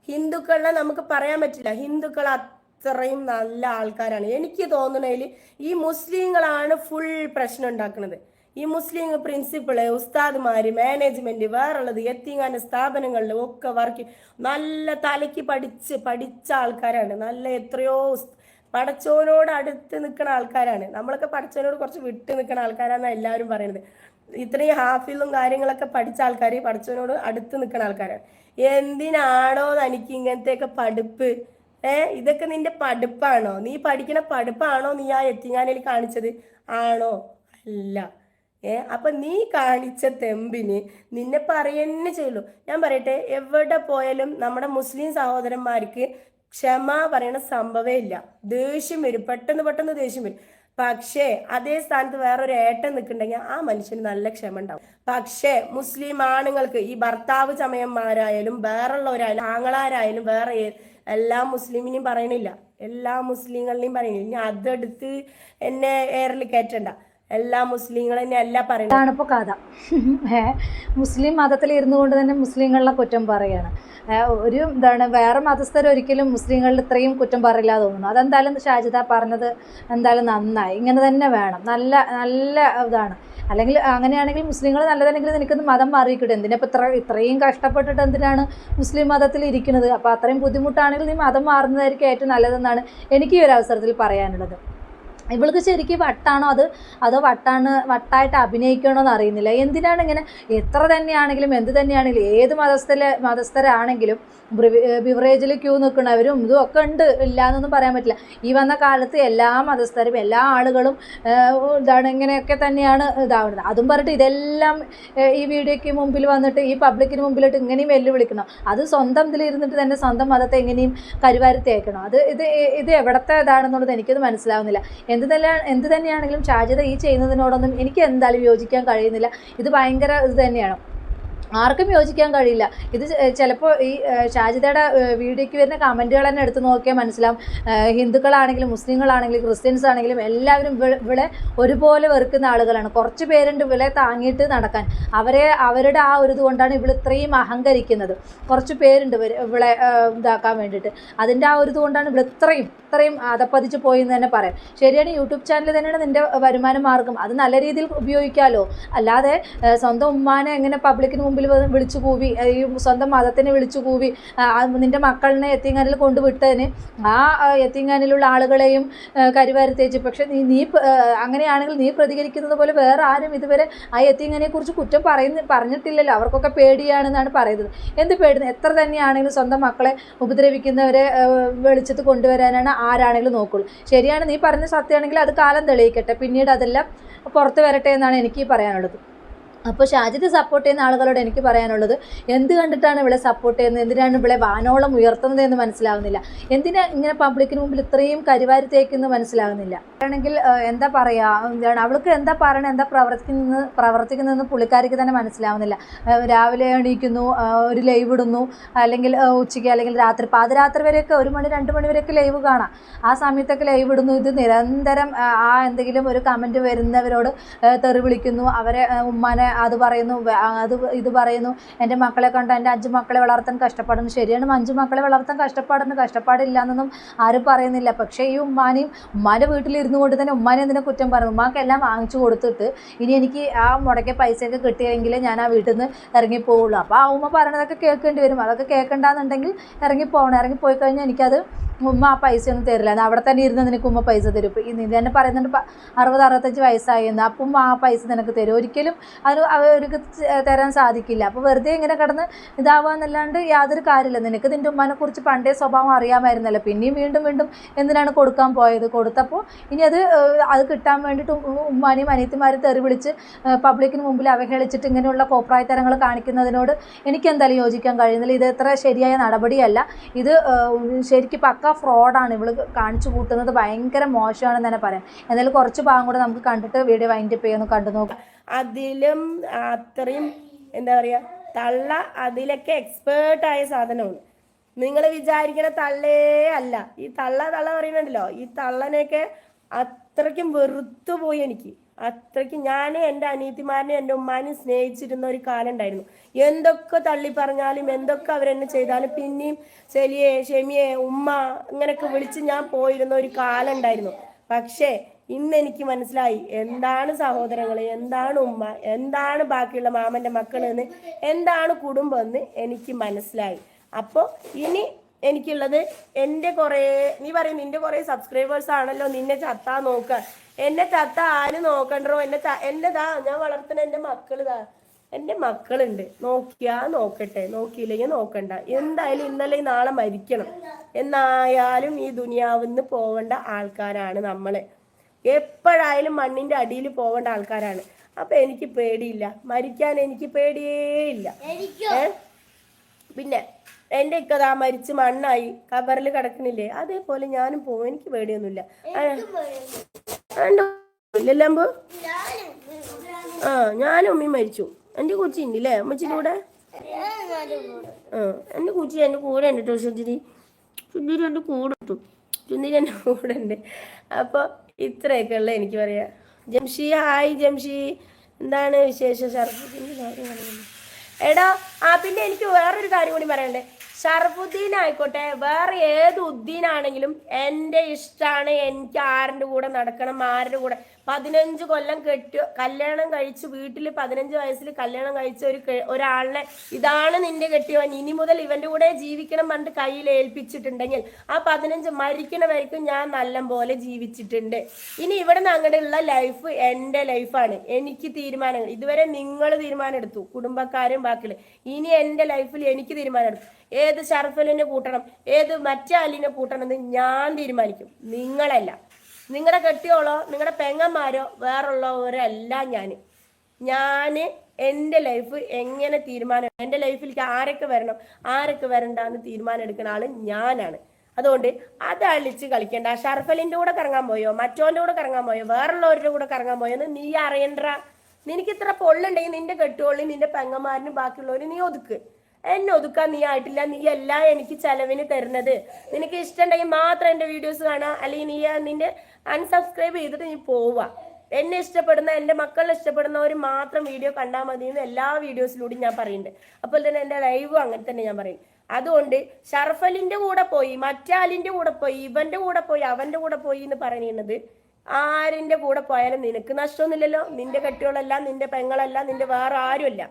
ഹിന്ദുക്കളെ നമുക്ക് പറയാൻ പറ്റില്ല. ഹിന്ദുക്കൾ അത്രയും നല്ല ആൾക്കാരാണ്. എനിക്ക് തോന്നുന്നതിൽ ഈ മുസ്ലിങ്ങളാണ് ഫുൾ പ്രശ്നം ഉണ്ടാക്കുന്നത്. ഈ മുസ്ലിം പ്രിൻസിപ്പള്, ഉസ്താദ്മാര്, മാനേജ്മെന്റ്, വേറുള്ളത് എത്തിങ്ങാന സ്ഥാപനങ്ങളിൽ ഒക്കെ വർക്ക് നല്ല തലയ്ക്ക് പഠിച്ച ആൾക്കാരാണ്. നല്ല എത്രയോ പടച്ചോനോട് അടുത്ത് നിൽക്കുന്ന ആൾക്കാരാണ്. നമ്മളൊക്കെ പടച്ചോനോട് കുറച്ച് വിട്ട് നിൽക്കുന്ന ആൾക്കാരാണെന്നാണ് എല്ലാവരും പറയുന്നത്. ഇത്രയും ഹാഫിലും കാര്യങ്ങളൊക്കെ പഠിച്ച ആൾക്കാർ പടച്ചോനോട് അടുത്ത് നിൽക്കുന്ന ആൾക്കാരാണ്. എന്തിനാണോ തനിക്ക് ഇങ്ങനത്തെയൊക്കെ പഠിപ്പ്? ഇതൊക്കെ നിന്റെ പഠിപ്പാണോ? നീ പഠിക്കുന്ന പഠിപ്പാണോ നീ ആ എത്തിങ്ങാനയിൽ കാണിച്ചത്? ആണോ? അല്ല. അപ്പൊ നീ കാണിച്ച തെമ്പിന് നിന്നെ പറയുന്നേ ചെയ്യുള്ളൂ. ഞാൻ പറയട്ടെ, എവിടെ പോയാലും നമ്മുടെ മുസ്ലിം സഹോദരന്മാർക്ക് ക്ഷമ പറയണ സംഭവമേ ഇല്ല. ദേഷ്യം വരും, പെട്ടെന്ന് ദേഷ്യം വരും. പക്ഷേ അതേ സ്ഥാനത്ത് വേറൊരു ഏട്ടൻ നിൽക്കുന്നുണ്ടെങ്കിൽ ആ മനുഷ്യന് നല്ല ക്ഷമ ഉണ്ടാവും. പക്ഷേ മുസ്ലിം ആണുങ്ങൾക്ക്, ഈ ഭർത്താവ് ചമയന്മാരായാലും വേറുള്ളവരായാലും ആങ്ങളാരായാലും വേറെ എല്ലാ മുസ്ലിമിനെയും പറയണില്ല, എല്ലാ മുസ്ലിങ്ങളിനെയും പറയണില്ല. ഇനി അതെടുത്ത് എന്നെ ഏറിൽ കയറ്റണ്ട. എല്ലാ മുസ്ലിങ്ങൾ തന്നെ അല്ല പറയുന്നത്. അതാണ് ഇപ്പോൾ കഥ. മുസ്ലിം മതത്തിൽ ഇരുന്നു കൊണ്ട് തന്നെ മുസ്ലിങ്ങളെ കുറ്റം പറയാണ്. ഒരു വേറെ മതസ്ഥരൊരിക്കലും മുസ്ലിങ്ങളിൽ ഇത്രയും കുറ്റം പറയില്ല തോന്നുന്നു. അതെന്തായാലും ഷാജിദ പറഞ്ഞത് എന്തായാലും നന്നായി. ഇങ്ങനെ തന്നെ വേണം. നല്ല ഇതാണ്. അല്ലെങ്കിൽ അങ്ങനെയാണെങ്കിൽ മുസ്ലിങ്ങൾ നല്ലതല്ലെങ്കിൽ നിനക്കൊന്ന് മതം മാറിയിക്കിട്ടും. എന്തിനാ ഇത്രയും കഷ്ടപ്പെട്ടിട്ട് എന്തിനാണ് മുസ്ലിം മതത്തിൽ ഇരിക്കുന്നത്? അപ്പോൾ അത്രയും ബുദ്ധിമുട്ടാണെങ്കിൽ നീ മതം മാറുന്നതായിരിക്കും ഏറ്റവും നല്ലതെന്നാണ് എനിക്ക് ഈ ഒരു അവസരത്തിൽ പറയാനുള്ളത്. ഇവൾക്ക് ശരിക്കും വട്ടാണോ അതോ വട്ടായിട്ട് അഭിനയിക്കണോ എന്ന് അറിയുന്നില്ല. എന്തിനാണ് ഇങ്ങനെ എത്ര തന്നെയാണെങ്കിലും എന്ത് തന്നെയാണെങ്കിലും ഏത് മതസ്ഥരാണെങ്കിലും ബിവറേജിൽ ക്യൂ നിൽക്കുന്നവരും ഇതും ഒക്കെ ഉണ്ട്, ഇല്ല എന്നൊന്നും പറയാൻ പറ്റില്ല. ഈ വന്ന കാലത്ത് എല്ലാ മതസ്ഥരും എല്ലാ ആളുകളും ഇങ്ങനെയൊക്കെ തന്നെയാണ് ഇതാവുന്നത്. അതും പറഞ്ഞിട്ട് ഇതെല്ലാം ഈ വീഡിയോയ്ക്ക് മുമ്പിൽ വന്നിട്ട് ഈ പബ്ലിക്കിന് മുമ്പിലിട്ട് ഇങ്ങനെയും വെല്ലുവിളിക്കണം. അത് സ്വന്തം ഇതിലിരുന്നിട്ട് തന്നെ സ്വന്തം മതത്തെ എങ്ങനെയും കരുവാരി തേക്കണം. ഇത് എവിടത്തെ ഇതാണെന്നുള്ളത് എനിക്കത് മനസ്സിലാവുന്നില്ല. എന്ത് തന്നെയാണെങ്കിലും ഷാജിദ ഈ ചെയ്യുന്നതിനോടൊന്നും എനിക്ക് എന്തായാലും യോജിക്കാൻ കഴിയുന്നില്ല. ഇത് ഭയങ്കര ഇത് തന്നെയാണ്, ആർക്കും യോജിക്കാൻ കഴിയില്ല. ഇത് ചിലപ്പോൾ ഈ ഷാജിദയുടെ വീഡിയോയ്ക്ക് വരുന്ന കമൻറ്റുകൾ തന്നെ എടുത്ത് നോക്കിയാൽ മനസ്സിലാവും. ഹിന്ദുക്കളാണെങ്കിലും മുസ്ലിങ്ങളാണെങ്കിലും ക്രിസ്ത്യൻസ് ആണെങ്കിലും എല്ലാവരും ഇവിടെ ഒരുപോലെ വെറുക്കുന്ന ആളുകളാണ്. കുറച്ച് പേരുണ്ട് ഇവളെ താങ്ങിയിട്ട് നടക്കാൻ. അവരുടെ ആ ഒരു ഇതുകൊണ്ടാണ് ഇവൾ ഇത്രയും അഹങ്കരിക്കുന്നത്. കുറച്ച് പേരുണ്ട് ഇവളെ ഇതാക്കാൻ വേണ്ടിയിട്ട്. അതിൻ്റെ ആ ഒരു ഇതുകൊണ്ടാണ് ഇവൾ ഇത്രയും അതപ്പതിച്ച് പോയി എന്ന് തന്നെ പറയാം. ശരിയാണ്, യൂട്യൂബ് ചാനൽ തന്നെയാണ് നിൻ്റെ വരുമാന മാർഗം. അത് നല്ല രീതിയിൽ ഉപയോഗിക്കാമല്ലോ. അല്ലാതെ സ്വന്തം ഉമ്മാനെ എങ്ങനെ പബ്ലിക്കിന് മുമ്പിൽ വിളിച്ചു കൂവി, ഈ സ്വന്തം മതത്തിനെ വിളിച്ചു കൂവി നിൻ്റെ മക്കളിനെ യത്തീംഖാനയിൽ കൊണ്ടുവിട്ടതിന് ആ യത്തീംഖാനയിലുള്ള ആളുകളെയും കരിവാരി തേച്ച്. പക്ഷേ നീ അങ്ങനെയാണെങ്കിൽ നീ പ്രതികരിക്കുന്നത് പോലെ വേറെ ആരും ഇതുവരെ ആ യത്തീംഖാനയെക്കുറിച്ച് കുറ്റം പറഞ്ഞിട്ടില്ലല്ലോ. അവർക്കൊക്കെ പേടിയാണെന്നാണ് പറയുന്നത്. എന്ത് പേടി? എത്ര തന്നെയാണെങ്കിലും സ്വന്തം മക്കളെ ഉപദ്രവിക്കുന്നവരെ വെളിച്ചത്ത് കൊണ്ടുവരാനാണ് ആരാണെങ്കിലും നോക്കുള്ളൂ. ശരിയാണ്, നീ പറഞ്ഞ സത്യമാണെങ്കിൽ അത് കാലം തെളിയിക്കട്ടെ, പിന്നീട് അതെല്ലാം പുറത്ത് വരട്ടെ എന്നാണ് എനിക്ക് പറയാനുള്ളത്. അപ്പോൾ ഷാജിദ് സപ്പോർട്ട് ചെയ്യുന്ന ആളുകളോട് എനിക്ക് പറയാനുള്ളത്, എന്ത് കണ്ടിട്ടാണ് ഇവളെ സപ്പോർട്ട് ചെയ്യുന്നത്, എന്തിനാണ് ഇവളെ വാനോളം ഉയർത്തുന്നത് എന്ന് മനസ്സിലാവുന്നില്ല. എന്തിനാ ഇങ്ങനെ പബ്ലിക്കിന് മുമ്പിൽ ഇത്രയും കരിവാരി തേക്കുന്നത് മനസ്സിലാവുന്നില്ല. ആണെങ്കിൽ എന്താ പറയുക, അവൾക്ക് എന്താ പറയണത്, എന്താ പ്രവർത്തിക്കുന്നതെന്ന് പുള്ളിക്കാരിക്ക് തന്നെ മനസ്സിലാവുന്നില്ല. രാവിലെ എണീക്കുന്നു, ഒരു ലൈവ് ഇടുന്നു, അല്ലെങ്കിൽ ഉച്ചയ്ക്ക് അല്ലെങ്കിൽ പാതിരാത്രി വരെയൊക്കെ 1 മണി 2 മണി വരെയൊക്കെ ലൈവ് കാണാം. ആ സമയത്തൊക്കെ ലൈവ് ഇടുന്നു. ഇത് നിരന്തരം എന്തെങ്കിലും ഒരു കമൻറ്റ് വരുന്നവരോട് തെറി വിളിക്കുന്നു, അവരെ ഉമ്മാനെ അത് പറയുന്നു, ഇത് പറയുന്നു. എൻ്റെ മക്കളെ കണ്ട് എൻ്റെ 5 മക്കളെ വളർത്താൻ കഷ്ടപ്പെടുന്നു. ശരിയാണ്, 5 മക്കളെ വളർത്താൻ കഷ്ടപ്പാടില്ല എന്നൊന്നും ആരും പറയുന്നില്ല. പക്ഷേ ഈ ഉമ്മാൻ്റെ വീട്ടിലിരുന്നു കൊണ്ട് തന്നെ ഉമ്മാനെ എന്തിനാ കുറ്റം പറയുന്നു? ഉമ്മാക്കെല്ലാം വാങ്ങിച്ചു കൊടുത്തിട്ട് ഇനി എനിക്ക് ആ മുടക്കിയ പൈസയൊക്കെ കിട്ടിയെങ്കിലേ ഞാൻ ആ വീട്ടിൽ നിന്ന് ഇറങ്ങിപ്പോവുള്ളൂ. അപ്പോൾ ആ ഉമ്മ പറയണതൊക്കെ കേൾക്കേണ്ടി വരും. അതൊക്കെ കേൾക്കണ്ടെന്നുണ്ടെങ്കിൽ ഇറങ്ങിപ്പോയി കഴിഞ്ഞാൽ എനിക്കത് ഉമ്മ ആ പൈസയൊന്നും തരില്ല. അത് അവിടെ തന്നെ ഇരുന്ന് നിനക്ക് ഉമ്മ പൈസ തരും. ഇപ്പോൾ നീ തന്നെ പറയുന്നുണ്ട് 60-65 വയസ്സായി എന്ന്. അപ്പം ഉമ്മ ആ പൈസ നിനക്ക് തരും? ഒരിക്കലും അവർക്ക് തരാൻ സാധിക്കില്ല. അപ്പോൾ വെറുതെ ഇങ്ങനെ കിടന്ന് ഇതാവാന്നല്ലാണ്ട് യാതൊരു കാര്യമില്ല. നിനക്ക് നിൻ്റെ ഉമ്മാനെ കുറിച്ച് പണ്ടേ സ്വഭാവം അറിയാമായിരുന്നല്ലോ, പിന്നെയും വീണ്ടും എന്തിനാണ് കൊടുക്കാൻ പോയത്? കൊടുത്തപ്പോൾ ഇനി അത് കിട്ടാൻ വേണ്ടിയിട്ട് ഉമ്മാനെയും അനിയത്തിമാരും തെറി വിളിച്ച് പബ്ലിക്കിന് മുമ്പിൽ അവഹേളിച്ചിട്ട് ഇങ്ങനെയുള്ള കോപ്രായത്തരങ്ങൾ കാണിക്കുന്നതിനോട് എനിക്ക് എന്തായാലും യോജിക്കാൻ കഴിയുന്നില്ല. ഇത് എത്ര ശരിയായ നടപടിയല്ല. ഇത് ശരിക്കും പക്ക ഫ്രോഡാണ്. ഇവള് കാണിച്ചു കൂട്ടുന്നത് ഭയങ്കര മോശമാണെന്ന് തന്നെ പറയാം. എന്നാലും കുറച്ച് ഭാഗം കൂടെ നമുക്ക് കണ്ടിട്ട് വീഡിയോ വൈൻഡപ്പ് ചെയ്യുന്നു, കണ്ടു നോക്കാം. അതിലും അത്രയും എന്താ പറയുക, തള്ള അതിലൊക്കെ എക്സ്പേർട്ടായ സാധനമാണ്. നിങ്ങൾ വിചാരിക്കണ തള്ളേ അല്ല ഈ തള്ള പറയുന്നുണ്ടല്ലോ. ഈ തള്ളനെയൊക്കെ അത്രയ്ക്കും വെറുത്തു പോയി എനിക്ക്. അത്രയ്ക്ക് ഞാൻ എൻ്റെ അനിയത്തിമാരനെയും എൻ്റെ ഉമ്മാനെയും സ്നേഹിച്ചിരുന്ന ഒരു കാലം ഉണ്ടായിരുന്നു. എന്തൊക്കെ തള്ളി പറഞ്ഞാലും എന്തൊക്കെ അവരെന്നെ ചെയ്താലും പിന്നെയും ചെലിയെ ഷെമിയെ ഉമ്മ ഇങ്ങനെയൊക്കെ വിളിച്ച് ഞാൻ പോയിരുന്ന ഒരു കാലം ഉണ്ടായിരുന്നു. പക്ഷേ ഇന്ന് എനിക്ക് മനസ്സിലായി എന്താണ് സഹോദരങ്ങൾ, എന്താണ് ഉമ്മ, എന്താണ് ബാക്കിയുള്ള മാമൻ്റെ മക്കൾ എന്ന്, എന്താണ് കുടുംബം എന്ന് എനിക്ക് മനസ്സിലായി. അപ്പോൾ ഇനി എനിക്കുള്ളത് എൻ്റെ നീ പറയും നിൻ്റെ കുറേ സബ്സ്ക്രൈബേഴ്സ് ആണല്ലോ നിന്നെ ചത്താ നോക്കുക. എന്നെ ചത്ത ആരും നോക്കണ്ടോ? എൻ്റെതാ ഞാൻ വളർത്തുന്ന എൻ്റെ മക്കളുണ്ട്. നോക്കട്ടെ, നോക്കിയില്ലെങ്കിൽ നോക്കണ്ട. എന്തായാലും ഇന്നലെ നാളെ മരിക്കണം. എന്നായാലും ഈ ദുനിയാവിന്ന് പോവേണ്ട ആൾക്കാരാണ് നമ്മൾ. എപ്പോഴായാലും മണ്ണിൻ്റെ അടിയിൽ പോവേണ്ട ആൾക്കാരാണ്. അപ്പം എനിക്ക് പേടിയില്ല, മരിക്കാൻ എനിക്ക് പേടിയേ ഇല്ല. പിന്നെ എൻ്റെ ഇക്കതാ മരിച്ച് മണ്ണായി കബറിൽ കിടക്കണില്ലേ, അതേപോലെ ഞാനും പോവും. എനിക്ക് പേടിയൊന്നുമില്ല. ഇല്ലല്ലോ ഞാനും ഉമ്മയും മരിച്ചു. എൻ്റെ കുച്ചി ഉണ്ടല്ലേ അമ്മച്ചിൻ്റെ കൂടെ? എൻ്റെ കുച്ചി എൻ്റെ കൂടെ ഉണ്ട് കേട്ടോ. സുന്ദരി എൻ്റെ കൂടെ ഇട്ടു. സുന്ദരി എൻ്റെ കൂടെ ഉണ്ട്. അപ്പോൾ ഇത്രയൊക്കെ ഉള്ള എനിക്ക് പറയാം. ജംഷി, ഹായ് ജംഷി, എന്താണ് വിശേഷം? ഷർഫിൻ്റെ എടാ പിന്നെ എനിക്ക് വേറൊരു കാര്യം കൂടി പറയണ്ടേ. ഷറഫുദ്ദീൻ ആയിക്കോട്ടെ, വേറെ ഏത് ഉദ്ദീനാണെങ്കിലും എൻ്റെ ഇഷ്ടമാണ്. എനിക്ക് ആരുടെ കൂടെ നടക്കണം, ആരുടെ കൂടെ 15 കൊല്ലം കല്യാണം കഴിച്ച് വീട്ടിൽ 15 വയസ്സിൽ കല്യാണം കഴിച്ച ഒരാളിനെ ഇതാണ് നിന്റെ കെട്ടിയവൻ, ഇനി മുതൽ ഇവന്റെ കൂടെ ജീവിക്കണം പറഞ്ഞിട്ട് കയ്യിൽ ഏൽപ്പിച്ചിട്ടുണ്ടെങ്കിൽ ആ 15 മരിക്കണ വரைക്കും ഞാൻ നല്ല പോലെ ജീവിച്ചിട്ടുണ്ട്. ഇനി ഇവിടെ നിന്ന് അങ്ങോട്ടുള്ള ലൈഫ് എൻ്റെ ലൈഫാണ്, എനിക്ക് തീരുമാനങ്ങൾ. ഇതുവരെ നിങ്ങൾ തീരുമാനം എടുത്തു, കുടുംബക്കാരും ബാക്കിയുള്ള. ഇനി എൻ്റെ ലൈഫിൽ എനിക്ക് തീരുമാനം എടുത്തു. ഏത് ഷർഫലിനെ കൂട്ടണം, ഏത് മറ്റേ അലിനെ കൂട്ടണം എന്ന് ഞാൻ തീരുമാനിക്കും, നിങ്ങളല്ല. നിങ്ങളുടെ കെട്ടിയോളോ നിങ്ങളുടെ പെങ്ങന്മാരോ വേറുള്ളവരല്ല. ഞാൻ എൻ്റെ ലൈഫ് എങ്ങനെ തീരുമാനം, എൻ്റെ ലൈഫിലേക്ക് ആരൊക്കെ വരണം ആരൊക്കെ വരണ്ടെന്ന് തീരുമാനം എടുക്കുന്ന ആള് ഞാനാണ്. അതുകൊണ്ട് അത് അളിച്ച് കളിക്കണ്ട. ഷർഫലിൻ്റെ കൂടെ കറങ്ങാൻ പോയോ, മറ്റോൻ്റെ കൂടെ കറങ്ങാൻ പോയോ, വേറുള്ളവരുടെ കൂടെ കറങ്ങാൻ പോയോ എന്ന് നീ അറിയണ്ട. നിനക്ക് ഇത്ര പൊള്ളുണ്ടെങ്കിൽ നിന്റെ കെട്ടിയോളിനും നിന്റെ പെങ്ങന്മാരിനും ബാക്കിയുള്ളവരും നീ ഒതുക്ക്. എന്നെ ഒതുക്കാൻ നീ ആയിട്ടില്ല. നീ എല്ലാം എനിക്ക് ചെലവിന് തരുന്നത്. നിനക്ക് ഇഷ്ടമുണ്ടെങ്കിൽ മാത്രം എൻ്റെ വീഡിയോസ് കാണുക, അല്ലെങ്കിൽ നീ നിന്റെ അൺസബ്സ്ക്രൈബ് ചെയ്തിട്ട് നീ പോവുക. എന്നെ ഇഷ്ടപ്പെടുന്ന എൻ്റെ മക്കളെ ഇഷ്ടപ്പെടുന്നവർ മാത്രം വീഡിയോ കണ്ടാൽ മതി എന്ന് എല്ലാ വീഡിയോസിലൂടെയും ഞാൻ പറയുന്നുണ്ട്. അപ്പോൾ തന്നെ എൻ്റെ ലൈവും അങ്ങനെ തന്നെ ഞാൻ പറയും. അതുകൊണ്ട് ഷർഫലിൻ്റെ കൂടെ പോയി, മറ്റാലിൻ്റെ കൂടെ പോയി, ഇവൻ്റെ കൂടെ പോയി, അവൻ്റെ കൂടെ പോയി എന്ന് പറയുന്നത് ആരിൻ്റെ കൂടെ പോയാലും നിനക്ക് നഷ്ടമൊന്നുമില്ലല്ലോ. നിന്റെ കെട്ടികളല്ല, നിന്റെ പെങ്ങളല്ല, നിന്റെ വേറെ ആരുമല്ല.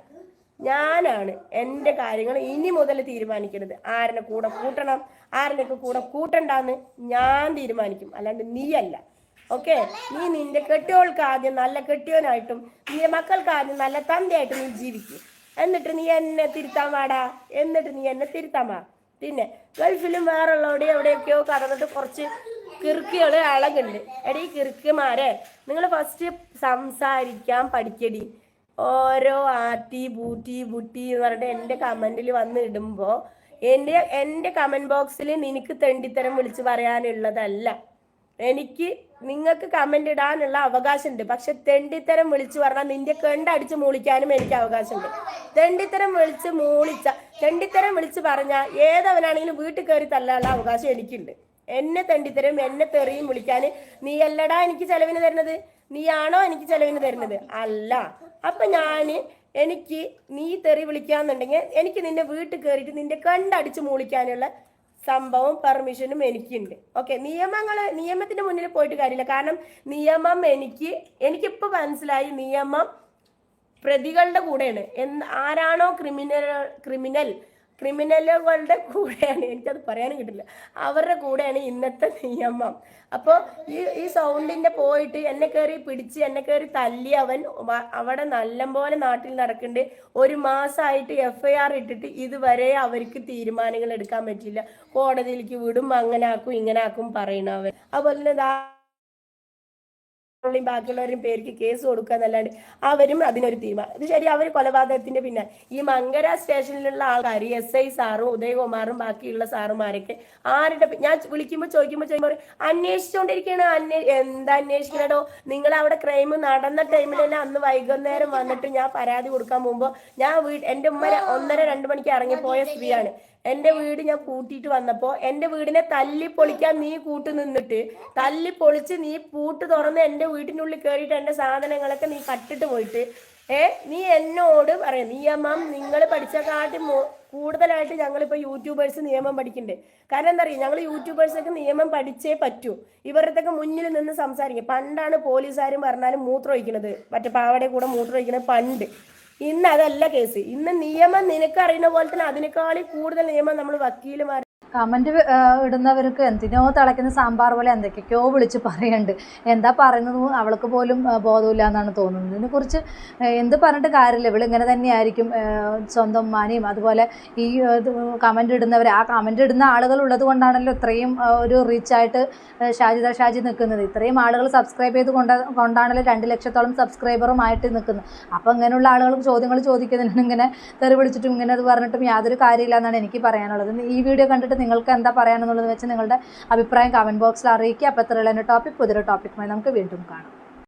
ഞാനാണ് എൻ്റെ കാര്യങ്ങൾ ഇനി മുതൽ തീരുമാനിക്കുന്നത്. ആരുടെ കൂടെ കൂട്ടണം, ആരുടെയൊക്കെ കൂടെ കൂട്ടണ്ടെന്ന് ഞാൻ തീരുമാനിക്കും, അല്ലാണ്ട് നീയല്ല. ഓക്കെ, നീ നിന്റെ കെട്ടിയോൾക്ക് ആദ്യം നല്ല കെട്ടിയോനായിട്ടും നിന്റെ മക്കൾക്ക് ആദ്യം നല്ല തന്തയായിട്ടും നീ ജീവിക്കും. എന്നിട്ട് നീ എന്നെ തിരുത്താൻ പാടാ, വാ. പിന്നെ ഗൾഫിലും വേറുള്ളവിടെ എവിടെയൊക്കെയോ കടന്നിട്ട് കുറച്ച് കിറുക്കികൾ അളകുണ്ട്. എടീ കിറുക്കിമാരെ, നിങ്ങൾ ഫസ്റ്റ് സംസാരിക്കാൻ പഠിക്കടി. ഓരോ ആറ്റി ബൂട്ടി ബുട്ടി എന്ന് പറഞ്ഞിട്ട് എൻ്റെ കമൻറ്റിൽ വന്ന് ഇടുമ്പോൾ എൻ്റെ കമൻറ്റ് ബോക്സിൽ നിനക്ക് തെണ്ടിത്തരം വിളിച്ച് പറയാനുള്ളതല്ല. നിങ്ങൾക്ക് കമൻ്റ് ഇടാനുള്ള അവകാശമുണ്ട്. പക്ഷെ തെണ്ടിത്തരം വിളിച്ച് പറഞ്ഞാൽ നിന്റെ കണ്ടടിച്ച് മൂളിക്കാനും എനിക്ക് അവകാശമുണ്ട്. തെണ്ടിത്തരം വിളിച്ച് പറഞ്ഞാൽ ഏതവനാണെങ്കിലും വീട്ടിൽ കയറി തല്ലാനുള്ള അവകാശം എനിക്കുണ്ട്. എന്നെ തെണ്ടിത്തരം, എന്നെ തെറിയും വിളിക്കാൻ നീ അല്ലടാ എനിക്ക് ചെലവിന് തരുന്നത്, നീയാണോ എനിക്ക് ചെലവിന് തരുന്നത്? അല്ല. അപ്പൊ എനിക്ക് നീ തെറി വിളിക്കാന്നുണ്ടെങ്കിൽ എനിക്ക് നിന്റെ വീട്ടിൽ കയറിയിട്ട് നിന്റെ കണ്ടടിച്ച് മൂളിക്കാനുള്ള സംഭവം പെർമിഷനും എനിക്കുണ്ട്. ഓക്കെ, നിയമത്തിന്റെ മുന്നിൽ പോയിട്ട് കാര്യമില്ല. കാരണം നിയമം എനിക്കിപ്പോൾ മനസ്സിലായി, നിയമം പ്രതികളുടെ കൂടെയാണ്. ആരാണോ ക്രിമിനലുകളുടെ കൂടെയാണ്, എനിക്കത് പറയാനും കിട്ടില്ല, അവരുടെ കൂടെയാണ് ഇന്നത്തെ നിയമം. അപ്പോൾ ഈ സൗണ്ടിൻ്റെ പോയിട്ട് എന്നെ കയറി പിടിച്ച് എന്നെ കയറി തല്ലി അവിടെ നല്ലപോലെ നാട്ടിൽ നടക്കുന്നുണ്ട്. 1 മാസമായിട്ട് FIR ഇട്ടിട്ട് ഇതുവരെ അവർക്ക് തീരുമാനങ്ങൾ എടുക്കാൻ പറ്റില്ല. കോടതിയിലേക്ക് വിടും, അങ്ങനെ ആക്കും ഇങ്ങനെ ആക്കും പറയുന്നവർ. അതുപോലെ തന്നെ ബാക്കിയുള്ളവരും പേർക്ക് കേസ് കൊടുക്കുക എന്നല്ലാണ്ട് അവരും അതിനൊരു തീരുമാനം. ഇത് ശരി, അവർ കൊലപാതകത്തിന്റെ പിന്നെ ഈ മങ്കര സ്റ്റേഷനിലുള്ള ആൾക്കാർ, SI സാറും ഉദയകുമാറും ബാക്കിയുള്ള സാറുമാരൊക്കെ ഞാൻ ചോദിക്കുമ്പോൾ അന്വേഷിച്ചുകൊണ്ടിരിക്കുകയാണ്. എന്താ അന്വേഷിക്കണോ? നിങ്ങൾ അവിടെ ക്രൈം നടന്ന ടൈമിൽ തന്നെ അന്ന് വൈകുന്നേരം വന്നിട്ട് ഞാൻ പരാതി കൊടുക്കാൻ പോകുമ്പോൾ എൻ്റെ ഉമ്മ 1:30-2 മണിക്ക് ഇറങ്ങിപ്പോയ സ്ത്രീയാണ്. എൻ്റെ വീട് ഞാൻ പൂട്ടിയിട്ട് വന്നപ്പോൾ എൻ്റെ വീടിനെ തല്ലി പൊളിക്കാൻ നീ കൂട്ട് നിന്നിട്ട് തല്ലി പൊളിച്ച് നീ പൂട്ട് തുറന്ന് എൻ്റെ വീട്ടിനുള്ളിൽ കയറിയിട്ട് എൻ്റെ സാധനങ്ങളൊക്കെ നീ കട്ടിട്ട് പോയിട്ട് നീ എന്നോട് പറയാം നിയമം നിങ്ങൾ പഠിച്ചക്കാട്ടി കൂടുതലായിട്ട് ഞങ്ങളിപ്പോൾ യൂട്യൂബേഴ്സ് നിയമം പഠിക്കുന്നുണ്ട്. കാരണം എന്താ പറയുക, ഞങ്ങൾ യൂട്യൂബേഴ്സൊക്കെ നിയമം പഠിച്ചേ പറ്റൂ. ഇവരുടെയൊക്കെ മുന്നിൽ നിന്ന് സംസാരിക്കുക. പണ്ടാണ് പോലീസുകാരും പറഞ്ഞാലും മൂത്രമൊഴിക്കുന്നത്, മറ്റേ പാവടെ കൂടെ മൂത്രമൊഴിക്കുന്നത് പണ്ട്. ഇന്ന് അതല്ല കേസ്. ഇന്ന് നിയമം നിനക്കറിയുന്ന പോലെ തന്നെ അതിനേക്കാളും കൂടുതൽ നിയമം നമ്മൾ വക്കീലുമാർ കമൻറ്റ് ഇടുന്നവർക്ക് എന്തിനോ തിളയ്ക്കുന്ന സാമ്പാർ പോലെ എന്തൊക്കെയൊക്കെയോ വിളിച്ച് പറയുന്നുണ്ട്. എന്താ പറയുന്നത് അവൾക്ക് പോലും ബോധമില്ല എന്നാണ് തോന്നുന്നത്. ഇതിനെക്കുറിച്ച് എന്ത് പറഞ്ഞിട്ട് കാര്യമില്ല. ഇവളിങ്ങനെ തന്നെയായിരിക്കും സ്വന്തം ഉമ്മാനെയും അതുപോലെ ഈ കമൻറ്റ് ഇടുന്നവർ, ആ കമൻറ്റ് ഇടുന്ന ആളുകൾ ഉള്ളത് കൊണ്ടാണല്ലോ ഇത്രയും ഒരു റീച്ചായിട്ട് ഷാജി നിൽക്കുന്നത്. ഇത്രയും ആളുകൾ സബ്സ്ക്രൈബ് ചെയ്ത് കൊണ്ടാണല്ലോ 2 ലക്ഷത്തോളം സബ്സ്ക്രൈബറുമായിട്ട് നിൽക്കുന്നത്. അപ്പോൾ ഇങ്ങനെയുള്ള ആളുകൾക്ക് ചോദ്യങ്ങൾ ചോദിക്കുന്നതിന് ഇങ്ങനെ തെറി വിളിച്ചിട്ടും ഇങ്ങനെ അത് പറഞ്ഞിട്ടും യാതൊരു കാര്യമില്ല എന്നാണ് എനിക്ക് പറയാനുള്ളത്. ഈ വീഡിയോ കണ്ടിട്ട് നിങ്ങൾക്ക് എന്താ പറയാനെന്നുള്ളത് വെച്ച് നിങ്ങളുടെ അഭിപ്രായം കമൻറ്റ് ബോക്സിൽ അറിയിക്കുക. അപ്പോൾ ഇത്രയുള്ള ടോപ്പിക് പുതിയൊരു ടോപ്പിക്കുമായി നമുക്ക് വീണ്ടും കാണാം.